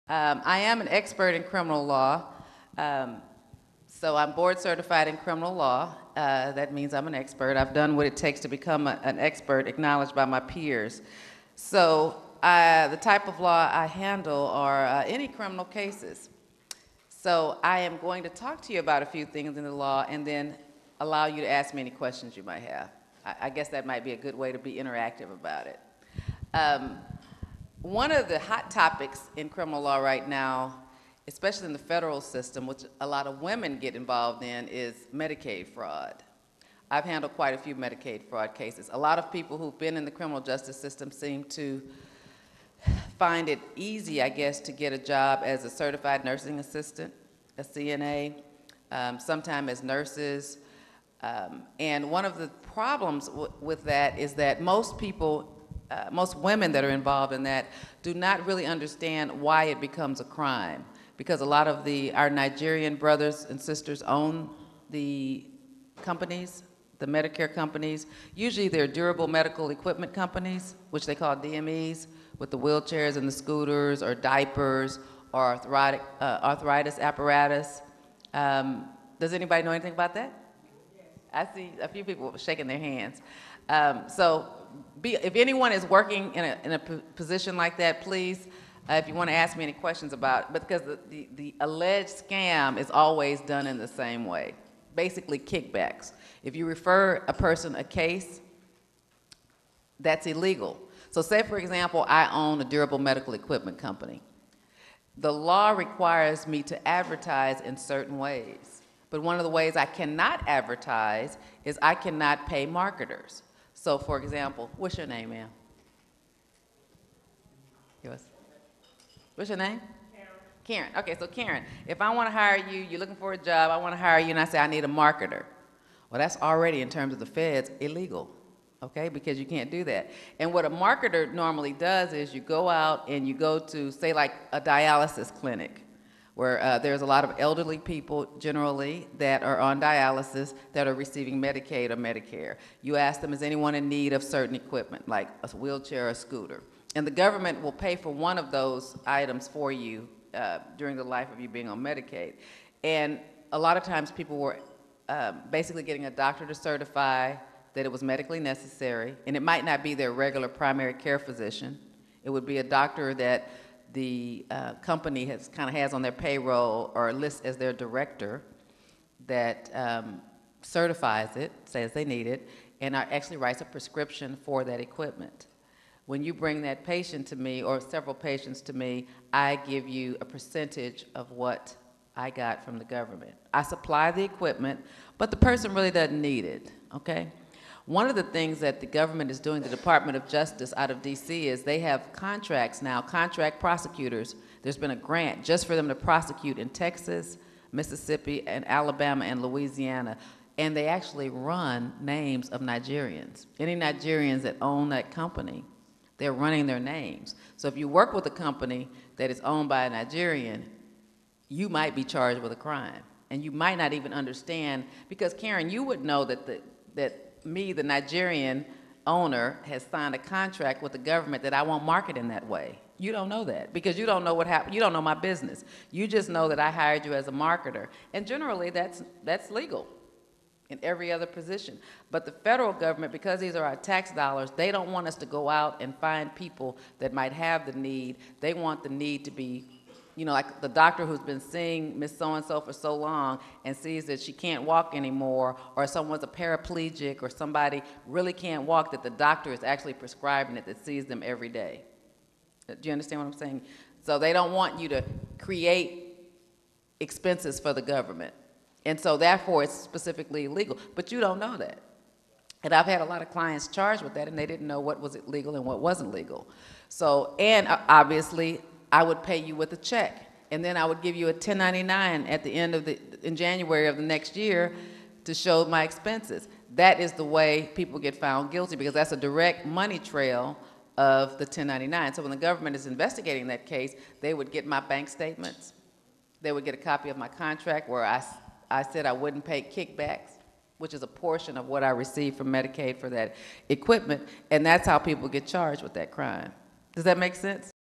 I am an expert in criminal law. Um, so I'm board certified in criminal law. That means I'm an expert. I've done what it takes to become an expert acknowledged by my peers. So the type of law I handle are any criminal cases. So I am going to talk to you about a few things in the law and then allow you to ask me any questions you might have. I guess that might be a good way to be interactive about it. One of the hot topics in criminal law right now, especially in the federal system, which a lot of women get involved in, is Medicaid fraud. I've handled quite a few Medicaid fraud cases. A lot of people who've been in the criminal justice system seem to find it easy, I guess, to get a job as a certified nursing assistant, a CNA, sometime as nurses. And one of the problems with that is that most people, most women that are involved in that do not really understand why it becomes a crime. Because a lot of our Nigerian brothers and sisters own the companies, the Medicare companies. Usually they're durable medical equipment companies, which they call DMEs, with the wheelchairs and the scooters or diapers or arthritis apparatus. Does anybody know anything about that? I see a few people shaking their hands. If anyone is working in a position like that, please, if you want to ask me any questions about it, because the alleged scam is always done in the same way, basically kickbacks. If you refer a person a case, that's illegal. So say, for example, I own a durable medical equipment company. The law requires me to advertise in certain ways. But one of the ways I cannot advertise is I cannot pay marketers. So, for example, what's your name, ma'am? Yours? What's your name? Karen. Okay, so Karen, if I want to hire you, you're looking for a job, I want to hire you, and I say I need a marketer. Well, that's already, in terms of the feds, illegal, okay, because you can't do that. And what a marketer normally does is you go out and you go to, say, like a dialysis clinic, where there's a lot of elderly people generally that are on dialysis that are receiving Medicaid or Medicare. You ask them, is anyone in need of certain equipment, like a wheelchair or a scooter? And the government will pay for one of those items for you during the life of you being on Medicaid. And a lot of times people were basically getting a doctor to certify that it was medically necessary, and it might not be their regular primary care physician. It would be a doctor that the company has on their payroll or lists as their director that certifies it, says they need it, and actually writes a prescription for that equipment. When you bring that patient to me, or several patients to me, I give you a percentage of what I got from the government. I supply the equipment, but the person really doesn't need it, okay? One of the things that the government is doing, the Department of Justice out of DC, is they have contracts now, contract prosecutors. There's been a grant just for them to prosecute in Texas, Mississippi, and Alabama, and Louisiana. And they actually run names of Nigerians. Any Nigerians that own that company, they're running their names. So if you work with a company that is owned by a Nigerian, you might be charged with a crime. And you might not even understand, because Karen, you would know that me, the Nigerian owner, has signed a contract with the government that I won't market in that way. You don't know that because you don't know what happened. You don't know my business. You just know that I hired you as a marketer. And generally, that's legal in every other position. But the federal government, because these are our tax dollars, they don't want us to go out and find people that might have the need. They want the need to be, you know, like the doctor who's been seeing Miss So-and-so for so long and sees that she can't walk anymore, or someone's a paraplegic, or somebody really can't walk, that the doctor is actually prescribing it, that sees them every day. Do you understand what I'm saying? So they don't want you to create expenses for the government. And so therefore it's specifically illegal, but you don't know that. And I've had a lot of clients charged with that, and they didn't know what was legal and what wasn't legal. So, and obviously, I would pay you with a check, and then I would give you a 1099 at the end of in January of the next year to show my expenses. That is the way people get found guilty, because that's a direct money trail of the 1099. So when the government is investigating that case, they would get my bank statements. They would get a copy of my contract where I said I wouldn't pay kickbacks, which is a portion of what I received from Medicaid for that equipment, and that's how people get charged with that crime. Does that make sense?